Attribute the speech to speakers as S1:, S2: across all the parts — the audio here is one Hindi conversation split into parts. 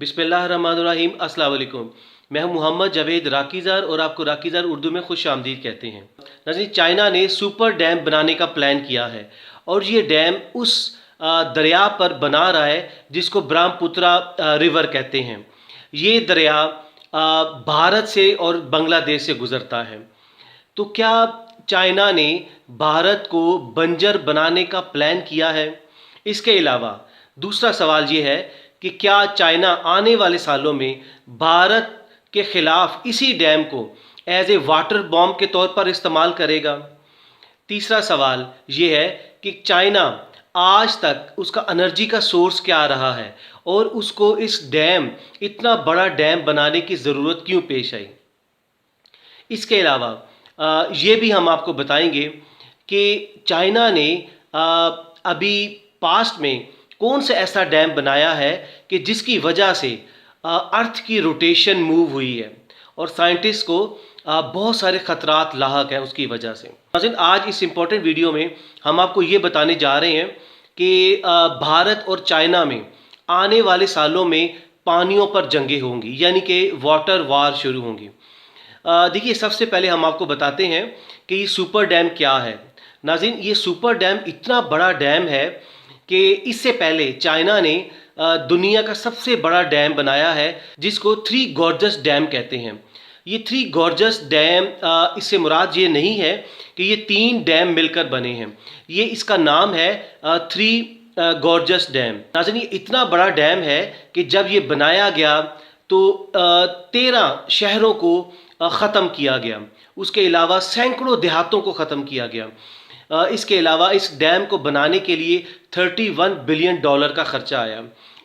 S1: बिस्मिल्लाहिर्रहमानिर्रहीम, अस्सलाम वालेकुम। मैं हूं मोहम्मद जावेद राकीज़ार और आपको राकीज़ार उर्दू में खुश आमदीद कहते हैं। नाज़रीन, चाइना ने सुपर डैम बनाने का प्लान किया है और ये डैम उस दरिया पर बना रहा है जिसको ब्रह्मपुत्रा रिवर कहते हैं। ये दरिया भारत से और बांग्लादेश से गुज़रता है। तो क्या चाइना ने भारत को बंजर बनाने का प्लान किया है? इसके अलावा दूसरा सवाल ये है कि क्या चाइना आने वाले सालों में भारत के ख़िलाफ़ इसी डैम को एज ए वाटर बॉम्ब के तौर पर इस्तेमाल करेगा? तीसरा सवाल ये है कि चाइना आज तक उसका एनर्जी का सोर्स क्या रहा है और उसको इस डैम, इतना बड़ा डैम बनाने की ज़रूरत क्यों पेश आई? इसके अलावा ये भी हम आपको बताएंगे कि चाइना ने अभी पास्ट में कौन सा ऐसा डैम बनाया है कि जिसकी वजह से अर्थ की रोटेशन मूव हुई है और साइंटिस्ट को बहुत सारे ख़तरात लाहक हैं उसकी वजह से। नाज़रीन, आज इस इम्पोर्टेंट वीडियो में हम आपको ये बताने जा रहे हैं कि भारत और चाइना में आने वाले सालों में पानियों पर जंगें होंगी, यानी कि वाटर वार शुरू होंगी। देखिए, सबसे पहले हम आपको बताते हैं कि ये सुपर डैम क्या है। नाज़रीन, ये सुपर डैम इतना बड़ा डैम है कि इससे पहले चाइना ने दुनिया का सबसे बड़ा डैम बनाया है जिसको थ्री गॉर्जस डैम कहते हैं। ये थ्री गॉर्जस डैम, इससे मुराद ये नहीं है कि ये तीन डैम मिलकर बने हैं, ये इसका नाम है थ्री गॉर्जस डैम। नाज़रीन, ये इतना बड़ा डैम है कि जब ये बनाया गया तो 13 शहरों को ख़त्म किया गया, उसके अलावा सैकड़ों देहातों को ख़त्म किया गया। इसके अलावा इस डैम को बनाने के लिए $31 बिलियन का ख़र्चा आया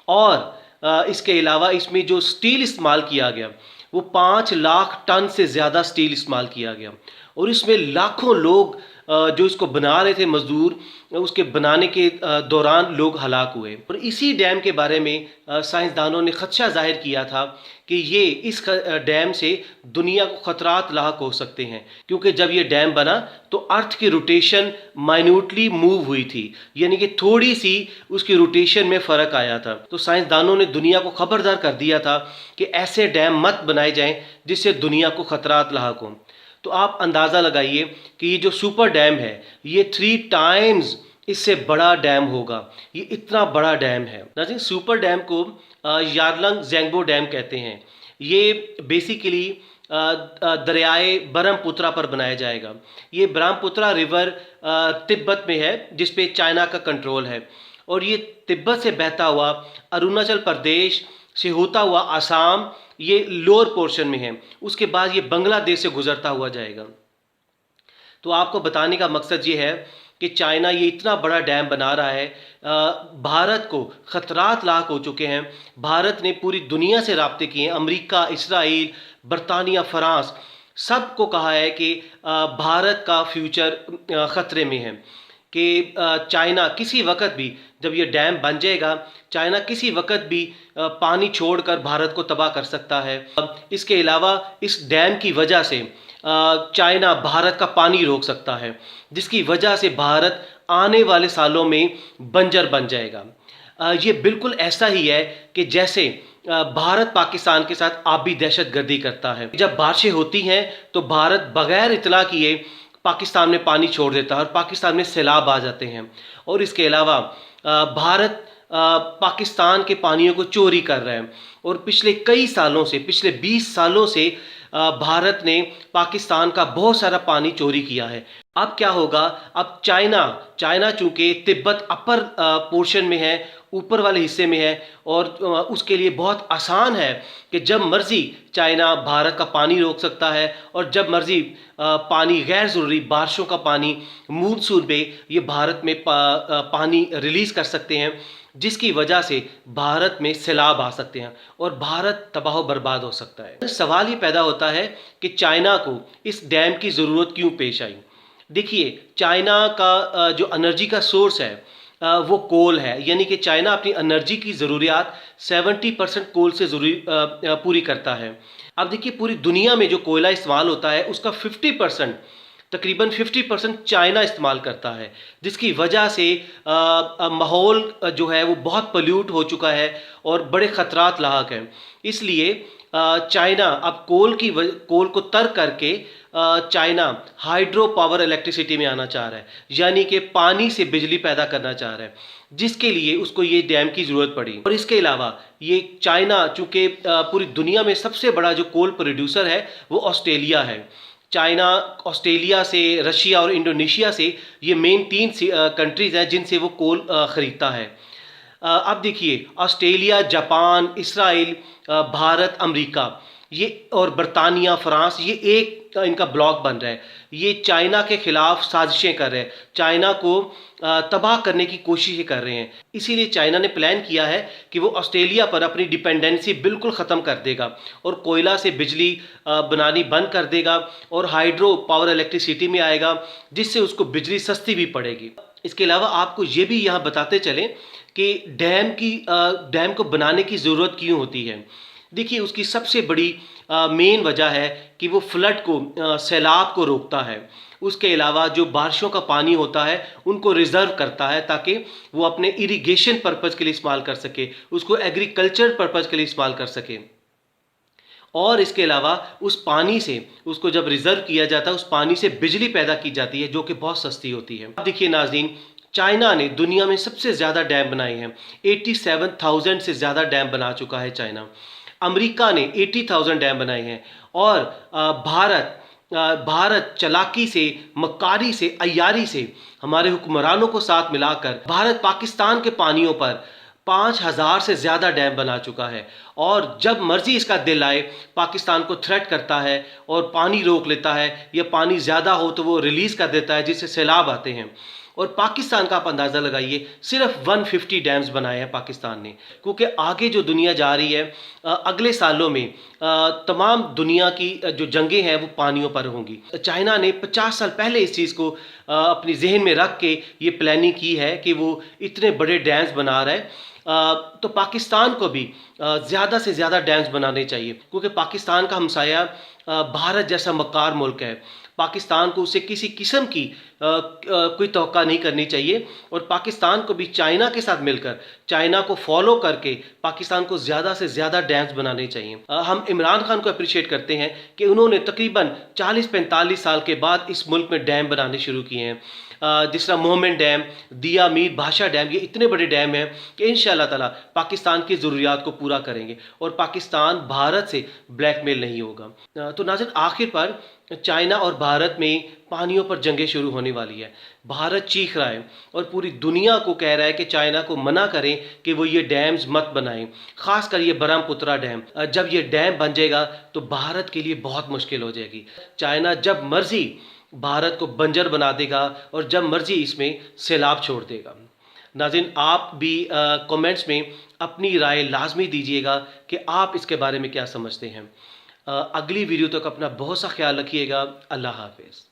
S1: और इसके अलावा इसमें जो स्टील इस्तेमाल किया गया वो 5 लाख टन से ज़्यादा स्टील इस्तेमाल किया गया और इसमें लाखों लोग जो इसको बना रहे थे, मज़दूर, उसके बनाने के दौरान लोग हलाक हुए। और इसी डैम के बारे में साइंसदानों ने ख़दशा ज़ाहिर किया था कि ये इस डैम से दुनिया को ख़तरात लाहक हो सकते हैं, क्योंकि जब ये डैम बना तो अर्थ की रोटेशन माइन्यूटली मूव हुई थी, यानी कि थोड़ी सी उसकी रोटेशन में फ़र्क आया था। तो साइंसदानों ने दुनिया को ख़बरदार कर दिया था कि ऐसे डैम मत बनाए जाएँ जिससे दुनिया को ख़तरात लाहक हों। तो आप अंदाज़ा लगाइए कि ये जो सुपर डैम है ये 3 टाइम्स इससे बड़ा डैम होगा। ये इतना बड़ा डैम है। नाज़रीन, सुपर डैम को यारलंग ज़ैंगबो डैम कहते हैं। ये बेसिकली दरियाए ब्रह्मपुत्रा पर बनाया जाएगा। ये ब्रह्मपुत्रा रिवर तिब्बत में है जिस पे चाइना का कंट्रोल है और ये तिब्बत से बहता हुआ अरुणाचल प्रदेश से होता हुआ आसाम, ये लोअर पोर्शन में है, उसके बाद ये बांग्लादेश से गुजरता हुआ जाएगा। तो आपको बताने का मकसद ये है कि चाइना ये इतना बड़ा डैम बना रहा है, भारत को ख़तरात लाहक हो चुके हैं। भारत ने पूरी दुनिया से राब्ते किए हैं, अमेरिका, इसराइल, बरतानिया, फ्रांस, सबको कहा है कि भारत का फ्यूचर ख़तरे में है, कि चाइना किसी वक्त भी, जब ये डैम बन जाएगा, चाइना किसी वक्त भी पानी छोड़कर भारत को तबाह कर सकता है। इसके अलावा इस डैम की वजह से चाइना भारत का पानी रोक सकता है, जिसकी वजह से भारत आने वाले सालों में बंजर बन जाएगा। ये बिल्कुल ऐसा ही है कि जैसे भारत पाकिस्तान के साथ आबी दहशतगर्दी करता है। जब बारिशें होती हैं तो भारत बगैर इतला किए पाकिस्तान में पानी छोड़ देता है और पाकिस्तान में सैलाब आ जाते हैं। और इसके अलावा भारत पाकिस्तान के पानियों को चोरी कर रहा है और पिछले कई सालों से, पिछले 20 सालों से भारत ने पाकिस्तान का बहुत सारा पानी चोरी किया है। अब क्या होगा? अब चाइना चूँकि तिब्बत अपर पोर्शन में है, ऊपर वाले हिस्से में है, और उसके लिए बहुत आसान है कि जब मर्ज़ी चाइना भारत का पानी रोक सकता है और जब मर्ज़ी पानी, गैर ज़रूरी बारिशों का पानी, मानसून में ये भारत में पानी रिलीज़ कर सकते हैं, जिसकी वजह से भारत में सैलाब आ सकते हैं और भारत तबाह बर्बाद हो सकता है। सवाल ये पैदा होता है कि चाइना को इस डैम की ज़रूरत क्यों पेश आई? देखिए, चाइना का जो एनर्जी का सोर्स है वो कोल है, यानी कि चाइना अपनी एनर्जी की ज़रूरियात 70% कोल से पूरी करता है। अब देखिए, पूरी दुनिया में जो कोयला इस्तेमाल होता है उसका 50% तकरीबन 50% चाइना इस्तेमाल करता है, जिसकी वजह से माहौल जो है वो बहुत पोल्यूट हो चुका है और बड़े ख़तरात लाहक हैं। इसलिए चाइना अब कोल को तर्क करके चाइना हाइड्रो पावर इलेक्ट्रिसिटी में आना चाह रहा है, यानी कि पानी से बिजली पैदा करना चाह रहा है, जिसके लिए उसको ये डैम की ज़रूरत पड़ी। और इसके अलावा ये चाइना चूँकि पूरी दुनिया में सबसे बड़ा जो कोल प्रोड्यूसर है वो ऑस्ट्रेलिया है। चाइना, ऑस्ट्रेलिया से, रशिया और इंडोनेशिया से ये मेन 3 कंट्रीज़ हैं जिनसे वो कोल ख़रीदता है। अब देखिए, Australia, Japan, Israel, Bharat, America ये और बरतानिया, फ्रांस, ये एक इनका ब्लॉक बन रहा है। ये चाइना के खिलाफ साजिशें कर रहे हैं, चाइना को तबाह करने की कोशिशें कर रहे हैं। इसीलिए चाइना ने प्लान किया है कि वो ऑस्ट्रेलिया पर अपनी डिपेंडेंसी बिल्कुल ख़त्म कर देगा और कोयला से बिजली बनानी बंद कर देगा और हाइड्रो पावर इलेक्ट्रिसिटी में आएगा, जिससे उसको बिजली सस्ती भी पड़ेगी। इसके अलावा आपको ये भी यहाँ बताते चलें कि डैम को बनाने की ज़रूरत क्यों होती है। देखिए, उसकी सबसे बड़ी मेन वजह है कि वो फ्लड को, सैलाब को रोकता है। उसके अलावा जो बारिशों का पानी होता है उनको रिज़र्व करता है ताकि वो अपने इरिगेशन पर्पज़ के लिए इस्तेमाल कर सके, उसको एग्रीकल्चर पर्पज़ के लिए इस्तेमाल कर सके। और इसके अलावा उस पानी से, उसको जब रिज़र्व किया जाता है, उस पानी से बिजली पैदा की जाती है जो कि बहुत सस्ती होती है। अब देखिए नाज़रीन, चाइना ने दुनिया में सबसे ज़्यादा डैम बनाए हैं, 87,000 से ज़्यादा डैम बना चुका है चाइना। अमेरिका ने 80,000 डैम बनाए हैं और भारत चालाकी से, मक्कारी से, अय्यारी से, हमारे हुक्मरानों को साथ मिलाकर भारत पाकिस्तान के पानियों पर 5,000 से ज़्यादा डैम बना चुका है। और जब मर्जी इसका दिल आए पाकिस्तान को थ्रेट करता है और पानी रोक लेता है, या पानी ज़्यादा हो तो वो रिलीज़ कर देता है, जिससे सैलाब आते हैं। और पाकिस्तान का आप अंदाज़ा लगाइए, सिर्फ 150 डैम्स बनाए हैं पाकिस्तान ने, क्योंकि आगे जो दुनिया जा रही है, अगले सालों में तमाम दुनिया की जो जंगें हैं वो पानियों पर होंगी। चाइना ने 50 साल पहले इस चीज़ को अपनी जहन में रख के ये प्लानिंग की है कि वो इतने बड़े डैम्स बना रहा है। तो पाकिस्तान को भी ज़्यादा से ज़्यादा डैम्स बनाने चाहिए, क्योंकि पाकिस्तान का हमसाया भारत जैसा मक्कार मुल्क है। पाकिस्तान को उससे किसी किस्म की कोई तवक्का नहीं करनी चाहिए, और पाकिस्तान को भी चाइना के साथ मिलकर, चाइना को फॉलो करके पाकिस्तान को ज़्यादा से ज़्यादा डैम्स बनाने चाहिए। हम इमरान खान को अप्रिशिएट करते हैं कि उन्होंने तकरीबन 40-45 साल के बाद इस मुल्क में डैम बनाने शुरू किए हैं। जिस तरह मोहम्मद डैम, दिया मीर भाषा डैम, ये इतने बड़े डैम हैं कि इंशाअल्लाह ताला पाकिस्तान की ज़रूरियात को पूरा करेंगे और पाकिस्तान भारत से ब्लैकमेल नहीं होगा। तो नाज़रीन, आखिर पर चाइना और भारत में पानियों पर जंगें शुरू होने वाली है। भारत चीख रहा है और पूरी दुनिया को कह रहा है कि चाइना को मना करें कि वो ये डैम्स मत बनाएं, ख़ासकर ये ब्रह्मपुत्रा डैम। जब ये डैम बन जाएगा तो भारत के लिए बहुत मुश्किल हो जाएगी। चाइना जब मर्जी भारत को बंजर बना देगा और जब मर्जी इसमें सैलाब छोड़ देगा। नाज़रीन, आप भी कमेंट्स में अपनी राय लाजमी दीजिएगा कि आप इसके बारे में क्या समझते हैं। अगली वीडियो तक अपना बहुत सा ख्याल रखिएगा। अल्लाह हाफ़िज़।